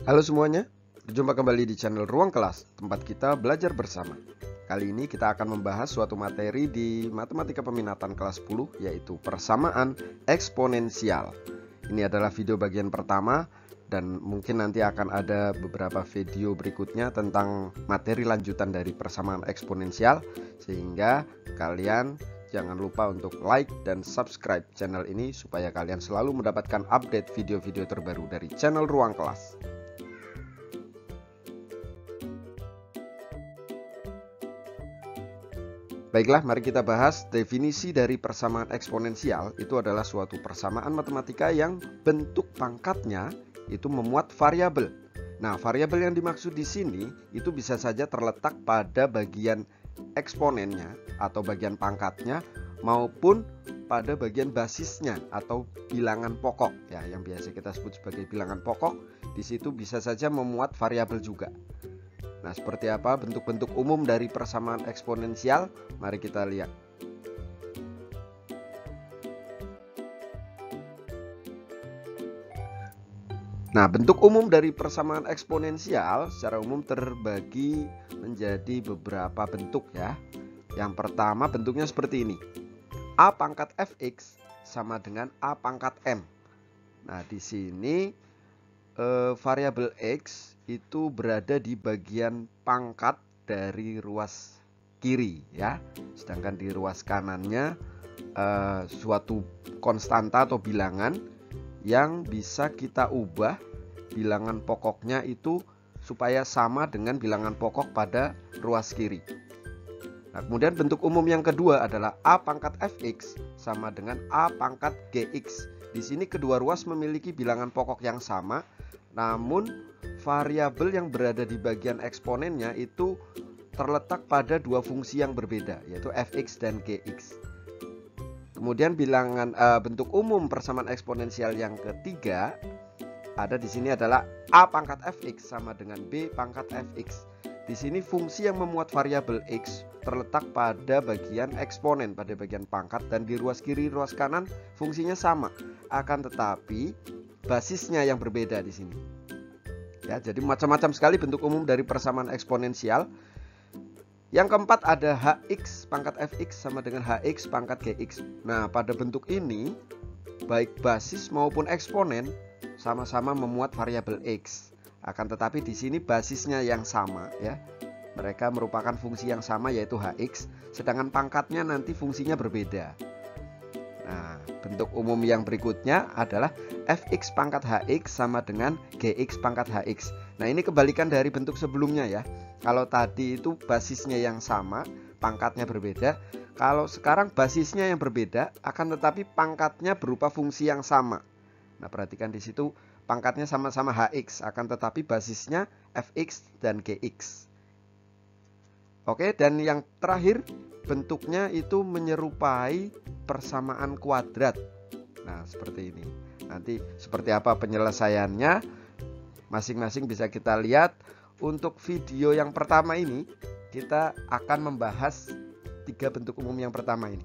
Halo semuanya, berjumpa kembali di channel Ruang Kelas, tempat kita belajar bersama. Kali ini kita akan membahas suatu materi di Matematika Peminatan kelas 10, yaitu persamaan eksponensial. Ini adalah video bagian pertama, dan mungkin nanti akan ada beberapa video berikutnya tentang materi lanjutan dari persamaan eksponensial, sehingga kalian jangan lupa untuk like dan subscribe channel ini supaya kalian selalu mendapatkan update video-video terbaru dari channel Ruang Kelas. Baiklah, mari kita bahas definisi dari persamaan eksponensial. Itu adalah suatu persamaan matematika yang bentuk pangkatnya itu memuat variabel. Nah, variabel yang dimaksud di sini itu bisa saja terletak pada bagian eksponennya atau bagian pangkatnya maupun pada bagian basisnya atau bilangan pokok ya, yang biasa kita sebut sebagai bilangan pokok. Di situ bisa saja memuat variabel juga. Nah, seperti apa bentuk-bentuk umum dari persamaan eksponensial? Mari kita lihat. Nah, bentuk umum dari persamaan eksponensial secara umum terbagi menjadi beberapa bentuk ya. Yang pertama bentuknya seperti ini. A pangkat fx sama dengan A pangkat m. Nah, di sini variabel x itu berada di bagian pangkat dari ruas kiri ya, sedangkan di ruas kanannya suatu konstanta atau bilangan yang bisa kita ubah bilangan pokoknya itu supaya sama dengan bilangan pokok pada ruas kiri. Nah, kemudian bentuk umum yang kedua adalah A pangkat fx sama dengan A pangkat gx. Di sini kedua ruas memiliki bilangan pokok yang sama, namun variabel yang berada di bagian eksponennya itu terletak pada dua fungsi yang berbeda, yaitu fx dan gx. Kemudian bilangan bentuk umum persamaan eksponensial yang ketiga ada di sini adalah A pangkat fx sama dengan B pangkat fx. Di sini fungsi yang memuat variabel x terletak pada bagian eksponen, pada bagian pangkat, dan di ruas kiri ruas kanan fungsinya sama, akan tetapi basisnya yang berbeda di sini. Ya, jadi macam-macam sekali bentuk umum dari persamaan eksponensial. Yang keempat ada hx pangkat fx sama dengan hx pangkat gx. Nah, pada bentuk ini baik basis maupun eksponen sama-sama memuat variabel x. Akan tetapi di sini basisnya yang sama ya. Mereka merupakan fungsi yang sama yaitu hx, sedangkan pangkatnya nanti fungsinya berbeda. Nah, bentuk umum yang berikutnya adalah fx pangkat hx sama dengan gx pangkat hx. Nah, ini kebalikan dari bentuk sebelumnya ya. Kalau tadi itu basisnya yang sama, pangkatnya berbeda. Kalau sekarang basisnya yang berbeda, akan tetapi pangkatnya berupa fungsi yang sama. Nah, perhatikan di situ pangkatnya sama-sama hx, akan tetapi basisnya fx dan gx. Oke, dan yang terakhir bentuknya itu menyerupai persamaan kuadrat. Nah, seperti ini. Nanti seperti apa penyelesaiannya masing-masing bisa kita lihat. Untuk video yang pertama ini kita akan membahas tiga bentuk umum yang pertama ini.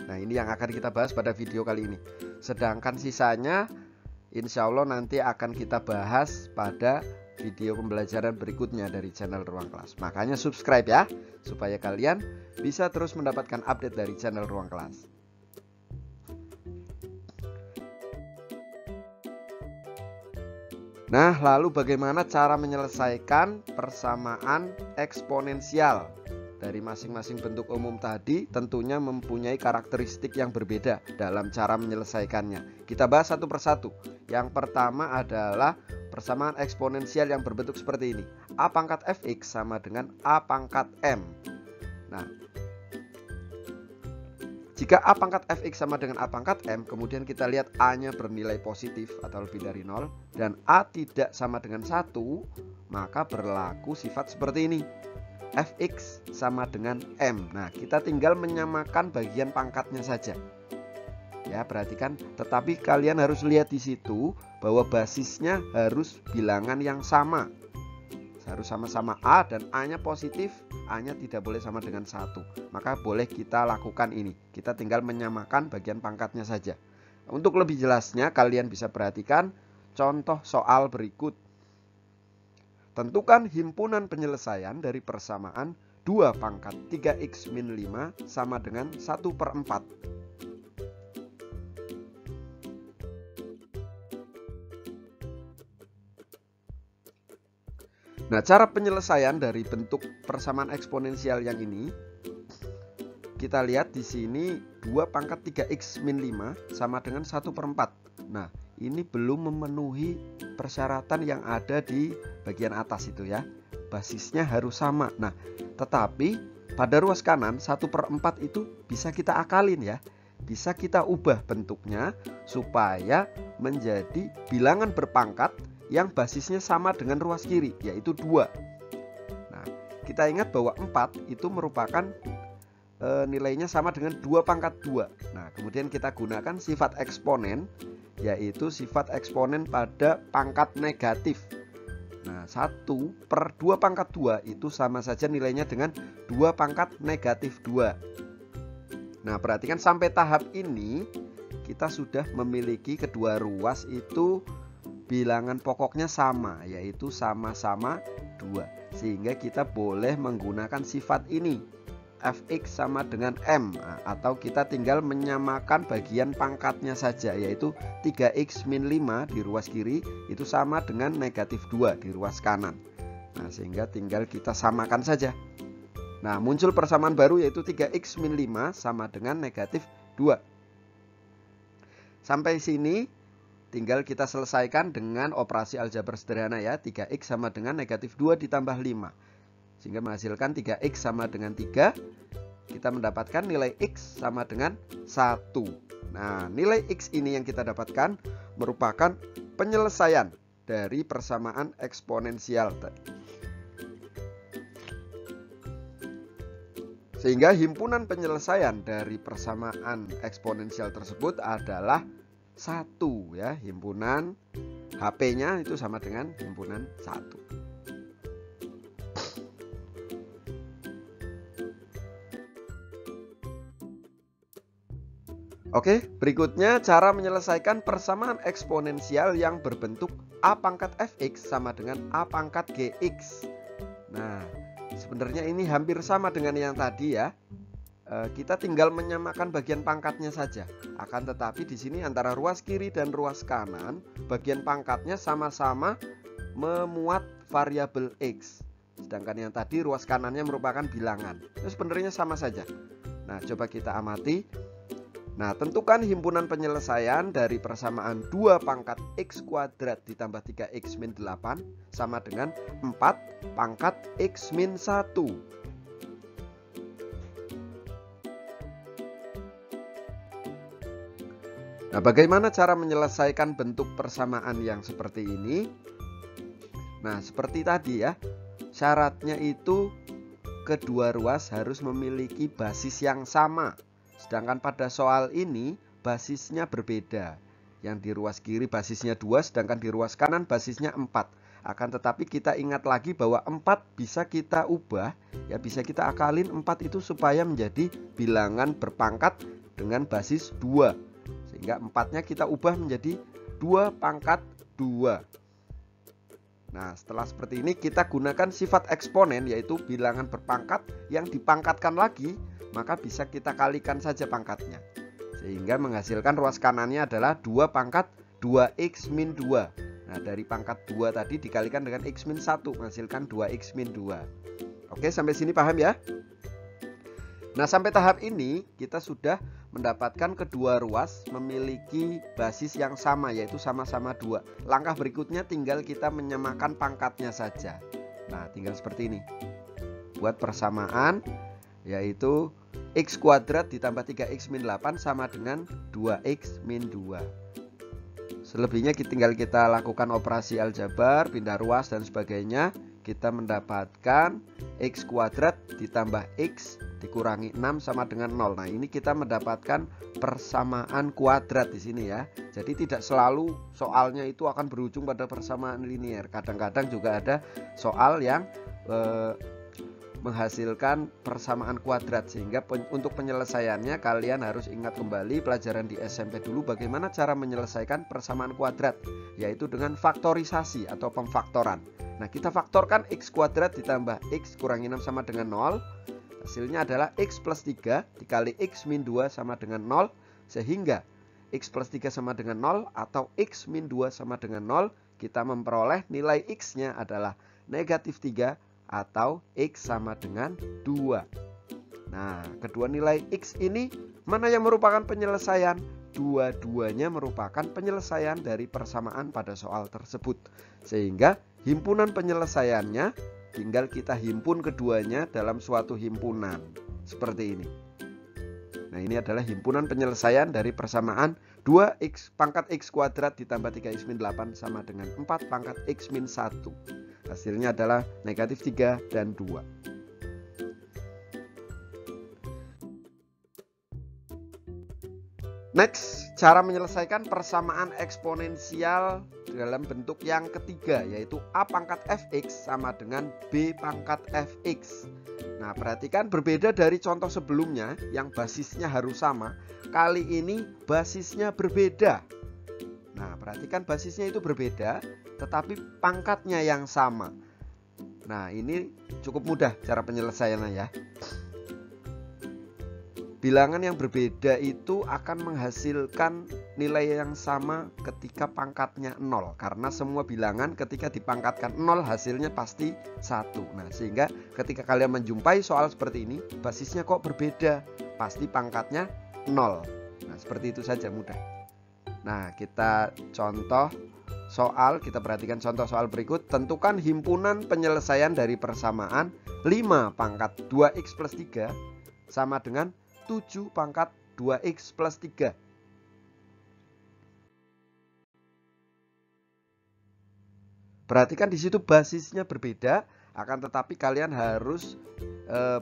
Nah, ini yang akan kita bahas pada video kali ini. Sedangkan sisanya insya Allah nanti akan kita bahas pada video pembelajaran berikutnya dari channel Ruang Kelas. Makanya subscribe ya, supaya kalian bisa terus mendapatkan update dari channel Ruang Kelas. Nah, lalu bagaimana cara menyelesaikan persamaan eksponensial? Dari masing-masing bentuk umum tadi tentunya mempunyai karakteristik yang berbeda dalam cara menyelesaikannya. Kita bahas satu persatu. Yang pertama adalah persamaan eksponensial yang berbentuk seperti ini. A pangkat fx sama dengan A pangkat m. Nah, jika A pangkat fx sama dengan A pangkat m, kemudian kita lihat A-nya bernilai positif atau lebih dari 0, dan A tidak sama dengan 1, maka berlaku sifat seperti ini. Fx sama dengan m. Nah, kita tinggal menyamakan bagian pangkatnya saja. Ya, perhatikan, tetapi kalian harus lihat di situ bahwa basisnya harus bilangan yang sama. Harus sama-sama A dan A-nya positif, A-nya tidak boleh sama dengan 1. Maka boleh kita lakukan ini. Kita tinggal menyamakan bagian pangkatnya saja. Untuk lebih jelasnya kalian bisa perhatikan contoh soal berikut. Tentukan himpunan penyelesaian dari persamaan 2 pangkat 3x min 5 sama dengan 1/4. Nah, cara penyelesaian dari bentuk persamaan eksponensial yang ini, kita lihat di sini 2 pangkat 3x min 5 sama dengan 1/4. Nah, ini belum memenuhi persyaratan yang ada di bagian atas itu ya. Basisnya harus sama. Nah, tetapi pada ruas kanan 1/4 itu bisa kita akalin ya. Bisa kita ubah bentuknya supaya menjadi bilangan berpangkat yang basisnya sama dengan ruas kiri, yaitu 2. Nah, kita ingat bahwa 4 itu merupakan nilainya sama dengan 2 pangkat 2. Nah, kemudian kita gunakan sifat eksponen, yaitu sifat eksponen pada pangkat negatif. Nah, 1/2 pangkat 2 itu sama saja nilainya dengan 2 pangkat negatif 2. Nah, perhatikan sampai tahap ini kita sudah memiliki kedua ruas itu bilangan pokoknya sama, yaitu sama-sama 2. Sehingga kita boleh menggunakan sifat ini, fx sama dengan m, atau kita tinggal menyamakan bagian pangkatnya saja, yaitu 3x min 5 di ruas kiri itu sama dengan negatif 2 di ruas kanan. Nah, sehingga tinggal kita samakan saja. Nah, muncul persamaan baru yaitu 3x min 5 sama dengan negatif 2. Sampai sini tinggal kita selesaikan dengan operasi aljabar sederhana ya. 3x sama dengan negatif 2 ditambah 5. Sehingga menghasilkan 3x sama dengan 3. Kita mendapatkan nilai x sama dengan 1. Nah, nilai x ini yang kita dapatkan merupakan penyelesaian dari persamaan eksponensial tadi. Sehingga himpunan penyelesaian dari persamaan eksponensial tersebut adalah 1 ya, himpunan HP-nya itu sama dengan himpunan 1. Oke, berikutnya cara menyelesaikan persamaan eksponensial yang berbentuk A pangkat fx sama dengan A pangkat gx. Nah, sebenarnya ini hampir sama dengan yang tadi ya. Kita tinggal menyamakan bagian pangkatnya saja. Akan tetapi di sini antara ruas kiri dan ruas kanan, bagian pangkatnya sama-sama memuat variabel x. Sedangkan yang tadi ruas kanannya merupakan bilangan. Itu sebenarnya sama saja. Nah, coba kita amati. Nah, tentukan himpunan penyelesaian dari persamaan 2 pangkat x kuadrat ditambah 3x min 8 sama dengan 4 pangkat x min 1. Nah, bagaimana cara menyelesaikan bentuk persamaan yang seperti ini? Nah, seperti tadi ya, syaratnya itu kedua ruas harus memiliki basis yang sama. Sedangkan pada soal ini basisnya berbeda. Yang di ruas kiri basisnya 2, sedangkan di ruas kanan basisnya 4. Akan tetapi kita ingat lagi bahwa 4 bisa kita ubah, ya bisa kita akalin 4 itu supaya menjadi bilangan berpangkat dengan basis 2. Sehingga 4-nya kita ubah menjadi 2 pangkat 2. Nah, setelah seperti ini kita gunakan sifat eksponen, yaitu bilangan berpangkat yang dipangkatkan lagi, maka bisa kita kalikan saja pangkatnya. Sehingga menghasilkan ruas kanannya adalah 2 pangkat 2x min 2. Nah, dari pangkat 2 tadi dikalikan dengan x min 1 menghasilkan 2x min 2. Oke, sampai sini paham ya? Nah, sampai tahap ini kita sudah mendapatkan kedua ruas memiliki basis yang sama, yaitu sama-sama 2. Langkah berikutnya tinggal kita menyamakan pangkatnya saja. Nah, tinggal seperti ini. Buat persamaan, yaitu x kuadrat ditambah 3x min 8 sama dengan 2x min 2. Selebihnya tinggal kita lakukan operasi aljabar, pindah ruas dan sebagainya. Kita mendapatkan x kuadrat ditambah x dikurangi 6 sama dengan 0. Nah, ini kita mendapatkan persamaan kuadrat di sini ya. Jadi tidak selalu soalnya itu akan berujung pada persamaan linier. Kadang-kadang juga ada soal yang menghasilkan persamaan kuadrat, sehingga untuk penyelesaiannya kalian harus ingat kembali pelajaran di SMP dulu bagaimana cara menyelesaikan persamaan kuadrat, yaitu dengan faktorisasi atau pemfaktoran. Nah, kita faktorkan x kuadrat ditambah x kurangi 6 sama dengan 0. Hasilnya adalah x plus 3 dikali x min 2 sama dengan 0, sehingga x plus 3 sama dengan 0 atau x min 2 sama dengan 0, kita memperoleh nilai x-nya adalah negatif 3 atau x sama dengan 2. Nah, kedua nilai x ini mana yang merupakan penyelesaian? Dua-duanya merupakan penyelesaian dari persamaan pada soal tersebut. Sehingga himpunan penyelesaiannya tinggal kita himpun keduanya dalam suatu himpunan. Seperti ini. Nah, ini adalah himpunan penyelesaian dari persamaan 2x pangkat x kuadrat ditambah 3x min 8 sama dengan 4 pangkat x min 1. Hasilnya adalah negatif 3 dan 2. Next, cara menyelesaikan persamaan eksponensial dalam bentuk yang ketiga, yaitu A pangkat fx sama dengan B pangkat fx. Nah, perhatikan berbeda dari contoh sebelumnya yang basisnya harus sama. Kali ini basisnya berbeda. Nah, perhatikan basisnya itu berbeda, tetapi pangkatnya yang sama. Nah, ini cukup mudah cara penyelesaiannya ya. Bilangan yang berbeda itu akan menghasilkan nilai yang sama ketika pangkatnya 0. Karena semua bilangan ketika dipangkatkan 0 hasilnya pasti 1. Nah, sehingga ketika kalian menjumpai soal seperti ini, basisnya kok berbeda? Pasti pangkatnya 0. Nah, seperti itu saja, mudah. Nah, kita contoh soal, kita perhatikan contoh soal berikut. Tentukan himpunan penyelesaian dari persamaan 5 pangkat 2x plus 3 sama dengan 7 pangkat 2x plus 3. Perhatikan di situ basisnya berbeda, akan tetapi kalian harus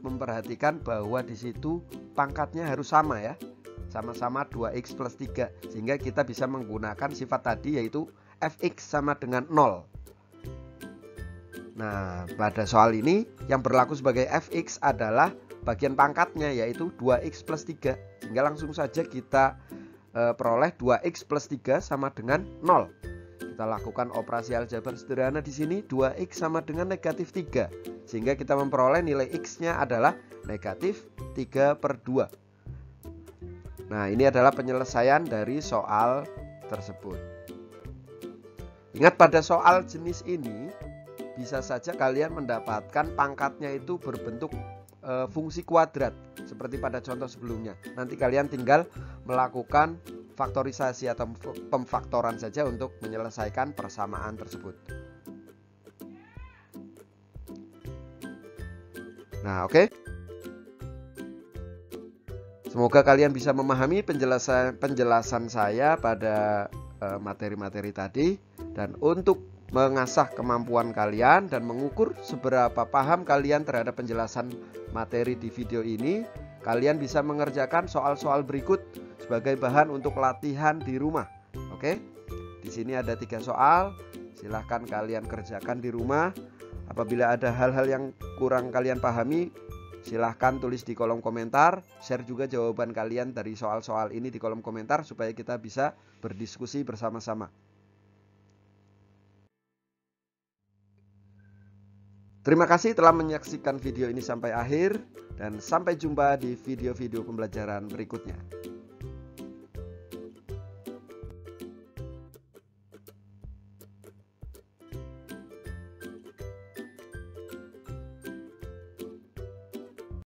memperhatikan bahwa di situ pangkatnya harus sama ya. Sama-sama 2x plus 3, sehingga kita bisa menggunakan sifat tadi, yaitu fx sama dengan 0. Nah, pada soal ini yang berlaku sebagai fx adalah bagian pangkatnya, yaitu 2x plus 3. Sehingga langsung saja kita peroleh 2x plus 3 sama dengan 0. Kita lakukan operasi aljabar sederhana di sini, 2x sama dengan negatif 3. Sehingga kita memperoleh nilai x-nya adalah negatif 3/2. Nah, ini adalah penyelesaian dari soal tersebut. Ingat, pada soal jenis ini bisa saja kalian mendapatkan pangkatnya itu berbentuk fungsi kuadrat seperti pada contoh sebelumnya. Nanti kalian tinggal melakukan faktorisasi atau pemfaktoran saja untuk menyelesaikan persamaan tersebut. Nah, oke. Semoga kalian bisa memahami penjelasan saya pada materi-materi tadi, dan untuk mengasah kemampuan kalian dan mengukur seberapa paham kalian terhadap penjelasan materi di video ini, kalian bisa mengerjakan soal-soal berikut sebagai bahan untuk latihan di rumah. Oke, di sini ada 3 soal, silahkan kalian kerjakan di rumah. Apabila ada hal-hal yang kurang kalian pahami, silahkan tulis di kolom komentar. Share juga jawaban kalian dari soal-soal ini di kolom komentar supaya kita bisa berdiskusi bersama-sama. Terima kasih telah menyaksikan video ini sampai akhir, dan sampai jumpa di video-video pembelajaran berikutnya.